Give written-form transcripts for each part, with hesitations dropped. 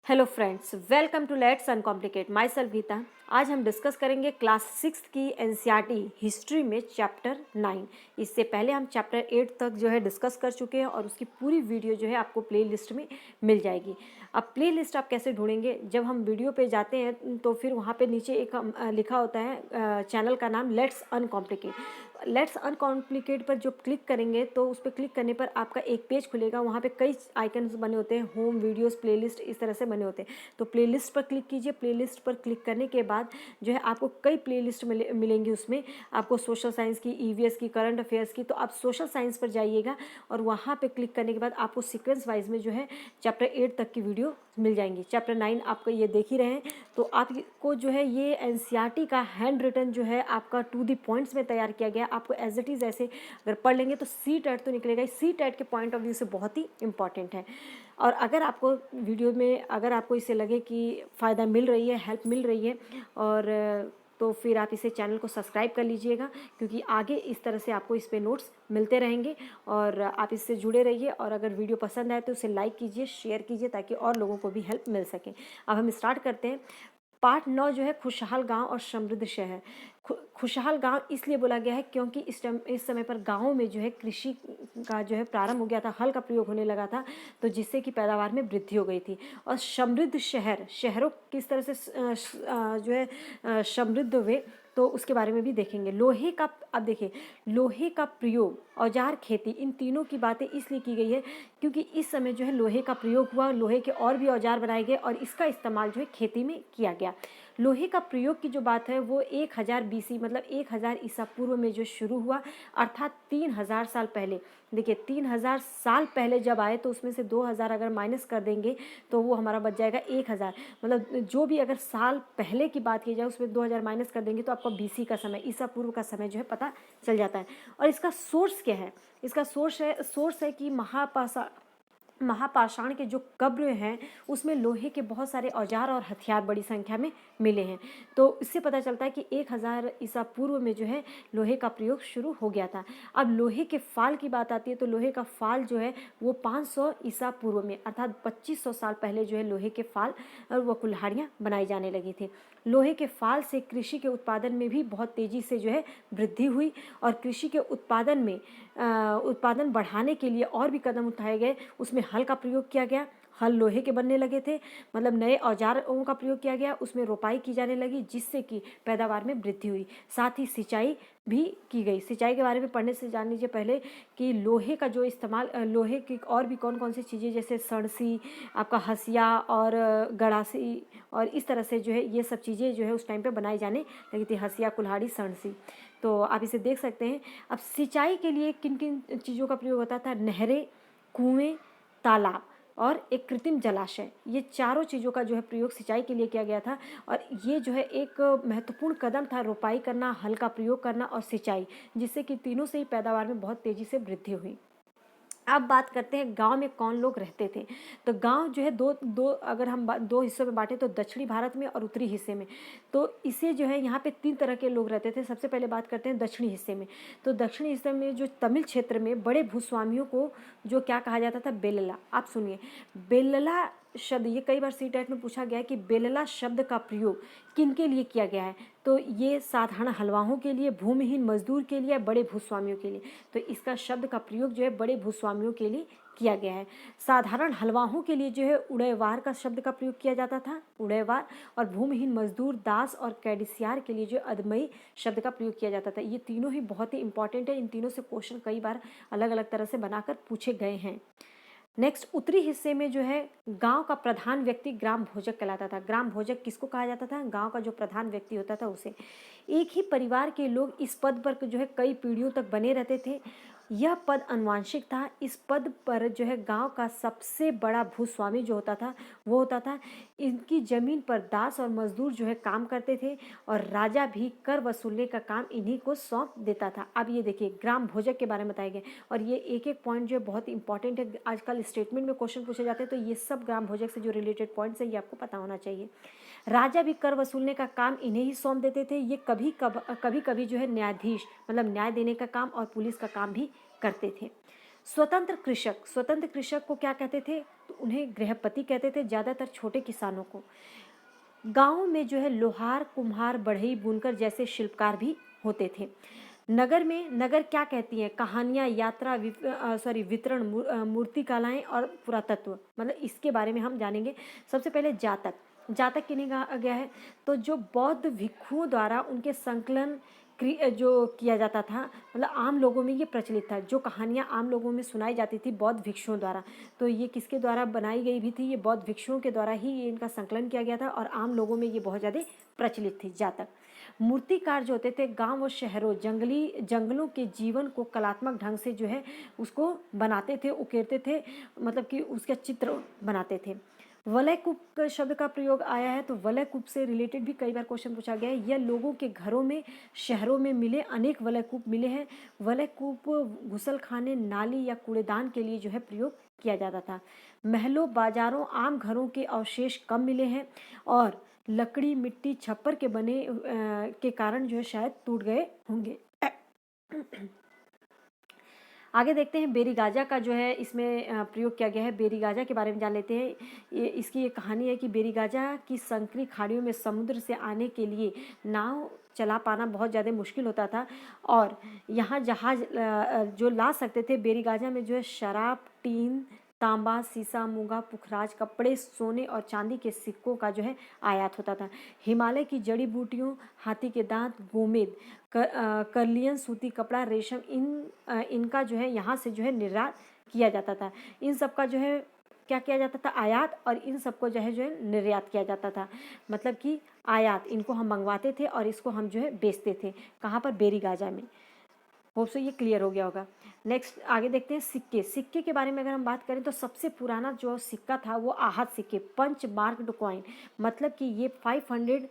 Hello friends, welcome to let's uncomplicate myself Gita. आज हम discuss करेंगे क्लास 6 की एनसीईआरटी हिस्ट्री में चैप्टर 9। इससे पहले हम चैप्टर 8 तक जो है डिस्कस कर चुके हैं और उसकी पूरी वीडियो जो है आपको प्ले लिस्ट में मिल जाएगी। अब प्ले लिस्ट आप कैसे ढूंढेंगे? जब हम वीडियो पे जाते हैं तो फिर वहाँ पे नीचे एक लिखा होता है चैनल का नाम लेट्स अनकॉम्प्लिकेट। लेट्स अनकॉम्प्लिकेट पर जो क्लिक करेंगे तो उस पर क्लिक करने पर आपका एक पेज खुलेगा। वहाँ पे कई आइकन्स बने होते हैं, होम, वीडियोस, प्लेलिस्ट, इस तरह से बने होते हैं। तो प्लेलिस्ट पर क्लिक कीजिए। प्लेलिस्ट पर क्लिक करने के बाद जो है आपको कई प्लेलिस्ट मिलेंगी। उसमें आपको सोशल साइंस की, ईवीएस की, करंट अफेयर्स की। तो आप सोशल साइंस पर जाइएगा और वहाँ पे क्लिक करने के बाद आपको सीक्वेंस वाइज में जो है चैप्टर 8 तक की वीडियो मिल जाएंगी। चैप्टर 9 आपको ये देख ही रहे हैं। तो आपको जो है ये एनसीईआरटी का हैंड रिटन जो है आपका टू द पॉइंट्स में तैयार किया गया। आपको एज इट इज़ ऐसे अगर पढ़ लेंगे तो सी टेट तो निकलेगा। सी टेट के पॉइंट ऑफ व्यू से बहुत ही इंपॉर्टेंट है। और अगर आपको वीडियो में अगर आपको इससे लगे कि फ़ायदा मिल रही है, हेल्प मिल रही है, और तो फिर आप इसे चैनल को सब्सक्राइब कर लीजिएगा, क्योंकि आगे इस तरह से आपको इस पे नोट्स मिलते रहेंगे और आप इससे जुड़े रहिए। और अगर वीडियो पसंद आए तो उसे लाइक कीजिए, शेयर कीजिए, ताकि और लोगों को भी हेल्प मिल सके। अब हम स्टार्ट करते हैं। पार्ट 9 जो है खुशहाल गांव और समृद्ध शहर। खुशहाल गांव इसलिए बोला गया है क्योंकि इस समय पर गांवों में जो है कृषि का जो है प्रारंभ हो गया था, हल का प्रयोग होने लगा था, तो जिससे कि पैदावार में वृद्धि हो गई थी। और समृद्ध शहर, शहरों किस तरह से जो है समृद्ध हुए, तो उसके बारे में भी देखेंगे। लोहे का, अब देखिए, लोहे का प्रयोग, औजार, खेती, इन तीनों की बातें इसलिए की गई है क्योंकि इस समय जो है लोहे का प्रयोग हुआ। लोहे के और भी औजार बनाए गए और इसका इस्तेमाल जो है खेती में किया गया। लोहे का प्रयोग की जो बात है वो 1000 बीसी, मतलब 1000 ईसा पूर्व में जो शुरू हुआ, अर्थात 3000 साल पहले। देखिए, 3000 साल पहले जब आए तो उसमें से 2000 अगर माइनस कर देंगे तो वो हमारा बच जाएगा 1000। मतलब जो भी अगर साल पहले की बात की जाए उसमें 2000 माइनस कर देंगे तो आपको बीसी का समय, ईसा पूर्व का समय जो है पता चल जाता है। और इसका सोर्स क्या है? इसका सोर्स है कि महापाषाण के जो कब्र हैं उसमें लोहे के बहुत सारे औजार और हथियार बड़ी संख्या में मिले हैं। तो इससे पता चलता है कि 1000 ईसा पूर्व में जो है लोहे का प्रयोग शुरू हो गया था। अब लोहे के फाल की बात आती है तो लोहे का फाल जो है वो 500 ईसा पूर्व में, अर्थात 2500 साल पहले जो है लोहे के फाल और वो कुल्हाड़ियाँ बनाई जाने लगी थी। लोहे के फाल से कृषि के उत्पादन में भी बहुत तेज़ी से जो है वृद्धि हुई और कृषि के उत्पादन बढ़ाने के लिए और भी कदम उठाए गए। उसमें हल का प्रयोग किया गया, हल लोहे के बनने लगे थे, मतलब नए औजारों का प्रयोग किया गया, उसमें रोपाई की जाने लगी जिससे कि पैदावार में वृद्धि हुई। साथ ही सिंचाई भी की गई। सिंचाई के बारे में पढ़ने से जान लीजिए पहले कि लोहे का जो इस्तेमाल, लोहे की और भी कौन कौन सी चीज़ें, जैसे सणसी, आपका हसिया और गड़ासी, और इस तरह से जो है ये सब चीज़ें जो है उस टाइम पे बनाई जाने लगी थी, हसिया, कुल्हाड़ी, सणसी। तो आप इसे देख सकते हैं। अब सिंचाई के लिए किन किन चीज़ों का प्रयोग होता था? नहरें, कुएं, तालाब और एक कृत्रिम जलाशय, ये चारों चीज़ों का जो है प्रयोग सिंचाई के लिए किया गया था। और ये जो है एक महत्वपूर्ण कदम था, रोपाई करना, हल का प्रयोग करना और सिंचाई, जिससे कि तीनों से ही पैदावार में बहुत तेज़ी से वृद्धि हुई। अब बात करते हैं गांव में कौन लोग रहते थे। तो गांव जो है अगर हम दो हिस्सों में बांटें तो दक्षिणी भारत में और उत्तरी हिस्से में। तो इसे जो है यहाँ पे 3 तरह के लोग रहते थे। सबसे पहले बात करते हैं दक्षिणी हिस्से में। तो दक्षिणी हिस्से में जो तमिल क्षेत्र में बड़े भूस्वामियों को जो क्या कहा जाता था? बेलला। आप सुनिए, बेलला शब्द, ये कई बार सी टेट में पूछा गया है कि बेलला शब्द का प्रयोग किन के लिए किया गया है? तो ये साधारण हलवाओं के लिए, भूमिहीन मजदूर के लिए, बड़े भूस्वामियों के लिए। तो इसका शब्द का प्रयोग जो है बड़े भूस्वामियों के लिए किया गया है। साधारण हलवाहों के लिए जो है उड़यवार का शब्द का प्रयोग किया जाता था, उड़यवार। और भूमिहीन मजदूर, दास और कैडिसियार के लिए जो अदमई शब्द का प्रयोग किया जाता था। ये तीनों ही बहुत ही इंपॉर्टेंट है। इन तीनों से क्वेश्चन कई बार अलग अलग तरह से बनाकर पूछे गए हैं। नेक्स्ट, उत्तरी हिस्से में जो है गांव का प्रधान व्यक्ति ग्राम भोजक कहलाता था। ग्राम भोजक किसको कहा जाता था? गांव का जो प्रधान व्यक्ति होता था उसे। एक ही परिवार के लोग इस पद पर जो है कई पीढ़ियों तक बने रहते थे। यह पद अनुवांशिक था। इस पद पर जो है गांव का सबसे बड़ा भूस्वामी जो होता था वो होता था। इनकी जमीन पर दास और मजदूर जो है काम करते थे और राजा भी कर वसूलने का काम इन्हीं को सौंप देता था। अब ये देखिए, ग्राम भोजक के बारे में बताए गए और ये एक एक पॉइंट जो है बहुत इंपॉर्टेंट है। आजकल स्टेटमेंट में क्वेश्चन पूछे जाते हैं तो ये सब ग्राम भोजक से जो रिलेटेड पॉइंट्स है ये आपको पता होना चाहिए। राजा भी कर वसूलने का काम इन्हें ही सौंप देते थे। ये कभी कभी जो है न्यायाधीश, मतलब न्याय देने का काम और पुलिस का काम भी करते थे। स्वतंत्र कृषक को क्या कहते थे? तो उन्हें गृहपति कहते थे, ज़्यादातर छोटे किसानों को। गाँव में जो है लोहार, कुम्हार, बढ़ई, बुनकर जैसे शिल्पकार भी होते थे। नगर क्या कहती हैं? कहानियाँ, यात्रा, वितरण, मूर्ति कलाएँ और पुरातत्व, मतलब इसके बारे में हम जानेंगे। सबसे पहले जातक। जातक किन्हें कहा गया है? तो जो बौद्ध भिक्षुओं द्वारा उनके संकलन जो किया जाता था, मतलब आम लोगों में ये प्रचलित था। जो कहानियाँ आम लोगों में सुनाई जाती थी बौद्ध भिक्षुओं द्वारा, तो ये किसके द्वारा बनाई गई भी थी? ये बौद्ध भिक्षुओं के द्वारा ही ये इनका संकलन किया गया था और आम लोगों में ये बहुत ज़्यादा प्रचलित थी, जातक। मूर्तिकार जो होते थे गांव और शहरों, जंगलों के जीवन को कलात्मक ढंग से जो है उसको बनाते थे, उकेरते थे, मतलब कि उसका चित्र बनाते थे। वलयकूप शब्द का प्रयोग आया है, तो वलयकूप से रिलेटेड भी कई बार क्वेश्चन पूछा गया है। यह लोगों के घरों में, शहरों में मिले अनेक वलयकूप मिले हैं। वलयकूप गुसलखाने, नाली या कूड़ेदान के लिए जो है प्रयोग किया जाता था। महलों, बाजारों, आम घरों के अवशेष कम मिले हैं और लकड़ी, मिट्टी, छप्पर के बने के कारण जो है शायद टूट गए होंगे। आगे देखते हैं बेरीगाजा का जो है इसमें प्रयोग किया गया है। बेरीगाजा के बारे में जान लेते हैं। इसकी एक कहानी है कि बेरीगाजा की संकरी खाड़ियों में समुद्र से आने के लिए नाव चला पाना बहुत ज़्यादा मुश्किल होता था और यहाँ जहाज जो ला सकते थे बेरीगाजा में जो है शराब, टीन, तांबा, सीसा, मूंगा, पुखराज, कपड़े, सोने और चांदी के सिक्कों का जो है आयात होता था। हिमालय की जड़ी बूटियों, हाथी के दांत, गोमेद, करलियन, सूती कपड़ा, रेशम, इनका जो है यहाँ से जो है निर्यात किया जाता था। इन सब का जो है क्या किया जाता था? आयात, और इन सबको जो है निर्यात किया जाता था। मतलब कि आयात, इनको हम मंगवाते थे और इसको हम जो है बेचते थे। कहाँ पर? बेरीगाजा में। होप सो ये क्लियर हो गया होगा। नेक्स्ट आगे देखते हैं सिक्के। सिक्के के बारे में अगर हम बात करें तो सबसे पुराना जो सिक्का था वो आहत सिक्के, पंच मार्क्ड कॉइन, मतलब कि ये 500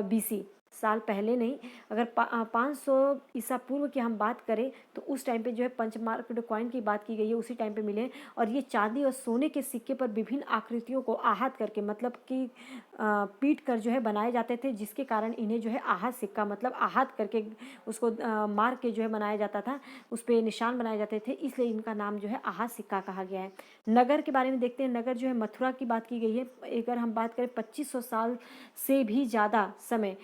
BC, साल पहले नहीं, अगर 500 ईसा पूर्व की हम बात करें तो उस टाइम पे जो है पंच मार्क्ड कॉइन की बात की गई है, उसी टाइम पे मिले। और ये चांदी और सोने के सिक्के पर विभिन्न आकृतियों को आहत करके, मतलब कि पीट कर जो है बनाए जाते थे, जिसके कारण इन्हें जो है आहत सिक्का, मतलब आहत करके उसको मार के जो है बनाया जाता था, उस पर निशान बनाए जाते थे, इसलिए इनका नाम जो है आहत सिक्का कहा गया है। नगर के बारे में देखते हैं। नगर जो है मथुरा की बात की गई है। अगर हम बात करें 2500 साल से भी ज़्यादा समय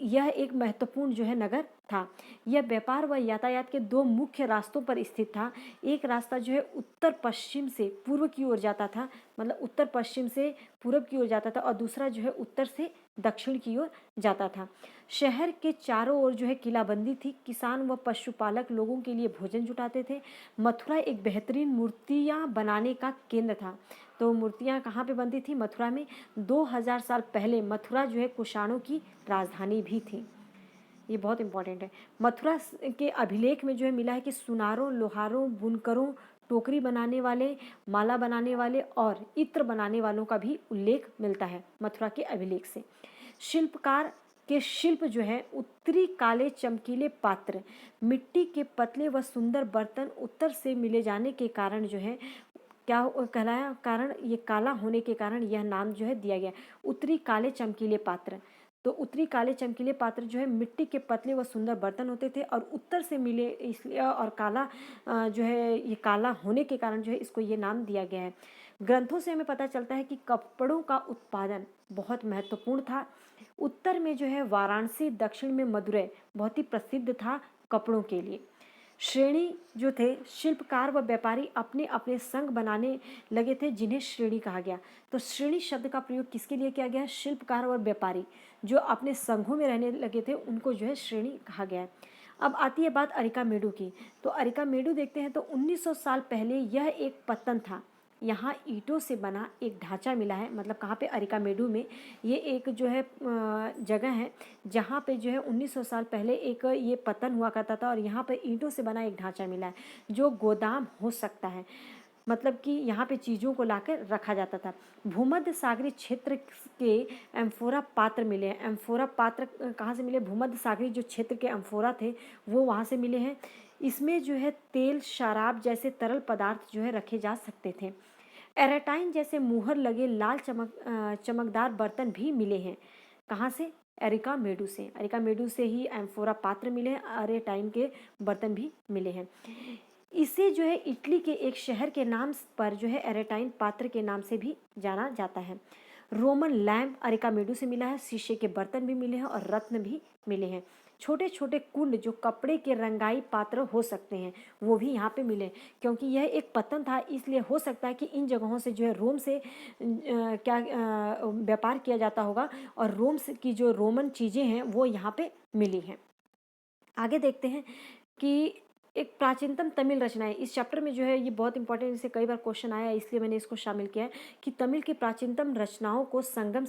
यह एक महत्वपूर्ण जो है नगर था। यह व्यापार व यातायात के दो मुख्य रास्तों पर स्थित था। एक रास्ता जो है उत्तर पश्चिम से पूर्व की ओर जाता था, मतलब उत्तर पश्चिम से पूर्व की ओर जाता था, और दूसरा जो है उत्तर से दक्षिण की ओर जाता था। शहर के चारों ओर जो है किलाबंदी थी। किसान व पशुपालक लोगों के लिए भोजन जुटाते थे। मथुरा एक बेहतरीन मूर्तियाँ बनाने का केंद्र था। तो मूर्तियाँ कहाँ पे बनती थी? मथुरा में। 2000 साल पहले मथुरा जो है कुषाणों की राजधानी भी थी। ये बहुत इंपॉर्टेंट है। मथुरा के अभिलेख में जो है मिला है कि सुनारों, लोहारों, बुनकरों, टोकरी बनाने वाले, माला बनाने वाले और इत्र बनाने वालों का भी उल्लेख मिलता है मथुरा के अभिलेख से। शिल्पकार के शिल्प जो है उत्तरी काले चमकीले पात्र, मिट्टी के पतले व सुंदर बर्तन उत्तर से मिले जाने के कारण जो है क्या कहलाया? कारण ये काला होने के कारण यह नाम जो है दिया गया, उत्तरी काले चमकीले पात्र। तो उत्तरी काले चमकीले पात्र जो है मिट्टी के पतले व सुंदर बर्तन होते थे और उत्तर से मिले इसलिए, और काला जो है ये काला होने के कारण जो है इसको ये नाम दिया गया है। ग्रंथों से हमें पता चलता है कि कपड़ों का उत्पादन बहुत महत्वपूर्ण था। उत्तर में जो है वाराणसी, दक्षिण में मदुरै बहुत ही प्रसिद्ध था कपड़ों के लिए। श्रेणी जो थे, शिल्पकार व व्यापारी अपने अपने संघ बनाने लगे थे, जिन्हें श्रेणी कहा गया। तो श्रेणी शब्द का प्रयोग किसके लिए किया गया है? शिल्पकार और व्यापारी जो अपने संघों में रहने लगे थे उनको जो है श्रेणी कहा गया है। अब आती है बात अरिकामेडु की। तो अरिकामेडु देखते हैं तो 1900 साल पहले यह एक पत्तन था। यहाँ ईंटों से बना एक ढांचा मिला है, मतलब कहाँ पे? अरिकामेडु में। ये एक जो है जगह है जहाँ पे जो है 1900 साल पहले एक ये पतन हुआ करता था और यहाँ पे ईंटों से बना एक ढांचा मिला है जो गोदाम हो सकता है, मतलब कि यहाँ पे चीज़ों को लाकर रखा जाता था। भूमध्य सागरीय क्षेत्र के एम्फोरा पात्र मिले हैं। एम्फोरा पात्र कहाँ से मिले? भूमध्य सागरीय जो क्षेत्र के एम्फोरा थे वो वहाँ से मिले हैं। इसमें जो है तेल, शराब जैसे तरल पदार्थ जो है रखे जा सकते थे। एराटाइन जैसे मुहर लगे लाल चमकदार बर्तन भी मिले हैं। कहाँ से? अरिकामेडु से। अरिकामेडु से ही एम्फोरा पात्र मिले हैं, एराटाइन के बर्तन भी मिले हैं। इसे जो है इटली के एक शहर के नाम पर जो है एरेटाइन पात्र के नाम से भी जाना जाता है। रोमन लैम्प अरिकामेडू से मिला है, शीशे के बर्तन भी मिले हैं और रत्न भी मिले हैं। छोटे छोटे कुंड जो कपड़े के रंगाई पात्र हो सकते हैं वो भी यहाँ पे मिले, क्योंकि यह एक पतन था इसलिए हो सकता है कि इन जगहों से जो है रोम से व्यापार किया जाता होगा और रोम से की जो रोमन चीज़ें हैं वो यहाँ पे मिली हैं। आगे देखते हैं कि एक प्राचीनतम तमिल रचनाएं, इस चैप्टर में जो है ये बहुत इंपॉर्टेंट, इससे कई बार क्वेश्चन आया इसलिए मैंने इसको शामिल किया है कि तमिल की प्राचीनतम रचनाओं को संगम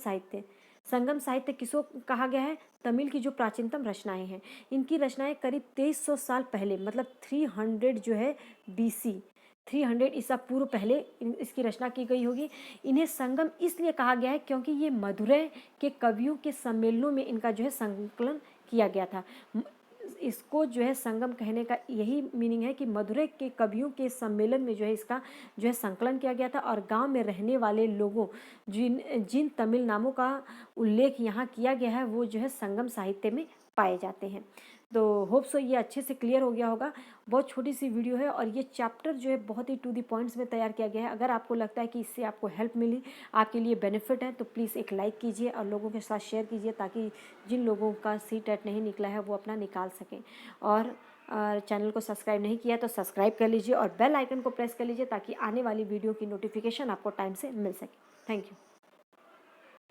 साहित्य किसको कहा गया है? तमिल की जो प्राचीनतम रचनाएं हैं, इनकी रचनाएं करीब 2300 साल पहले मतलब 300 जो है BC 300 ईसा पूर्व पहले इसकी रचना की गई होगी। इन्हें संगम इसलिए कहा गया है क्योंकि ये मदुरै के कवियों के सम्मेलनों में इनका जो है संकलन किया गया था। इसको जो है संगम कहने का यही मीनिंग है कि मदुरै के कवियों के सम्मेलन में जो है इसका जो है संकलन किया गया था और गांव में रहने वाले लोगों जिन जिन तमिल नामों का उल्लेख यहाँ किया गया है वो जो है संगम साहित्य में पाए जाते हैं। तो होप सो ये अच्छे से क्लियर हो गया होगा। बहुत छोटी सी वीडियो है और ये चैप्टर जो है बहुत ही टू दी पॉइंट्स में तैयार किया गया है। अगर आपको लगता है कि इससे आपको हेल्प मिली, आपके लिए बेनिफिट है, तो प्लीज़ एक लाइक कीजिए और लोगों के साथ शेयर कीजिए ताकि जिन लोगों का CTET नहीं निकला है वो अपना निकाल सकें। और चैनल को सब्सक्राइब नहीं किया तो सब्सक्राइब कर लीजिए और बेल आइकन को प्रेस कर लीजिए ताकि आने वाली वीडियो की नोटिफिकेशन आपको टाइम से मिल सके। Thank you.